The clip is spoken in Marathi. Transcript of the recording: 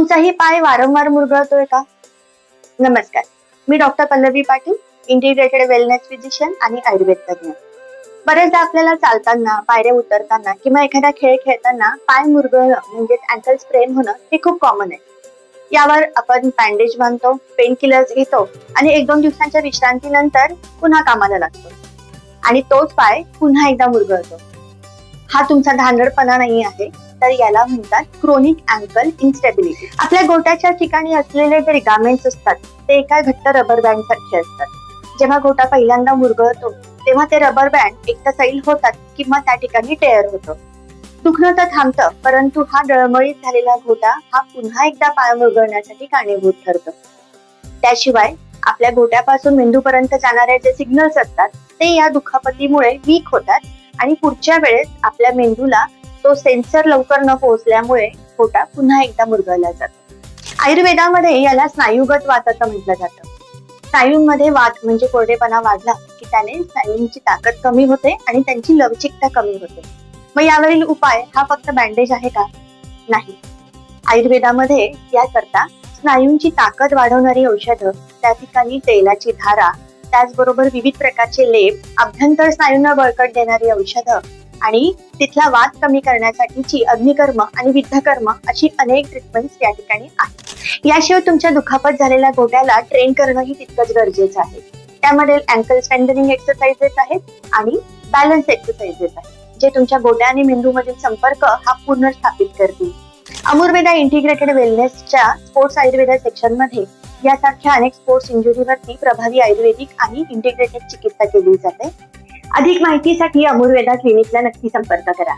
तुमचाही पाय वारंवार मुरगळतोय का? नमस्कार, मी doctor Pallavi Patil, integrated wellness physician आणि आयुर्वेद तज्ञ. बरेचदा आपल्याला चालताना, पायऱ्या उतरताना किंवा एखादा खेळ खेळताना पाय मुरगळणं म्हणजेच अँकल स्प्रेन होणं हे खूप कॉमन आहे. यावर आपण बँडेज बांधतो, पेन किलर्स घेतो आणि 1-2 दिवसांच्या विश्रांतीनंतर पुन्हा कामाला लागतो आणि तोच पाय पुन्हा एकदा मुरगळतो. हा तुमचा धांदडपणा नाही आहे, तर याला म्हणतात क्रोनिक अँकल इन्स्टेबिलिटी. आपल्या गोट्याच्या ठिकाणी असलेले जे लिगामेंट्स असतात ते एका घट्ट रबर बँड सारखे असतात. जेव्हा गोटा पहिल्यांदा मुरगळतो तेव्हा ते रबर बँड एकतर सैल होतात किंवा त्या ठिकाणी टेअर होतो. दुखणं तर थांबतं, परंतु हा डळमळीत झालेला गोटा हा पुन्हा एकदा पाय मुरगळण्यासाठी कारणीभूत ठरतो. त्याशिवाय आपल्या गोट्यापासून मेंदूपर्यंत जाणारे जे सिग्नल्स असतात ते या दुखापतीमुळे वीक होतात आणि पुढच्या वेळेस आपल्या मेंदूला तो सेन्सर लवकर न पोहोचल्यामुळे गोटा पुन्हा एकदा मुरगळला जातो. आयुर्वेदामध्ये याला स्नायुगत वात असं म्हटलं जातं. स्नायूंमध्ये वात म्हणजे कोरडेपणा वाढला की त्याने स्नायूंची ताकद कमी होते आणि त्यांची लवचिकता कमी होते. मग यावरील उपाय हा फक्त बँडेज आहे का? नाही. आयुर्वेदामध्ये याकरता स्नायूंची ताकद वाढवणारी औषधं, त्या ठिकाणी तेलाची धारा, त्याचबरोबर विविध प्रकारचे लेप, अभ्यंतर स्नायूंना बळकट देणारी औषधं आणि तिथला वात कमी करण्यासाठीची अग्निकर्म आणि विद्धकर्म अशी अनेक ट्रीटमेंट्स या ठिकाणी आहेत. याशिवाय तुमच्या दुखापत झालेल्या गोट्याला ट्रेन करणंही तितकंच गरजेचं आहे. त्यामध्ये अँकल स्ट्रेंथनिंग एक्सरसाइजेस आहेत आणि बॅलन्स एक्सरसाइजेस आहेत, जे तुमच्या गोट्या आणि मेंदूमधील संपर्क हा पुनर्स्थापित स्थापित करतील. अमूर्वेदा इंटिग्रेटेड वेलनेसच्या स्पोर्ट्स आयुर्वेदा सेक्शन मध्ये यासारख्या अनेक स्पोर्ट्स इंजुरीवरती प्रभावी आयुर्वेदिक आणि इंटिग्रेटेड चिकित्सा केली जाते. अधिक माहितीसाठी अमूर्वेदा क्लिनिकला नक्की संपर्क करा.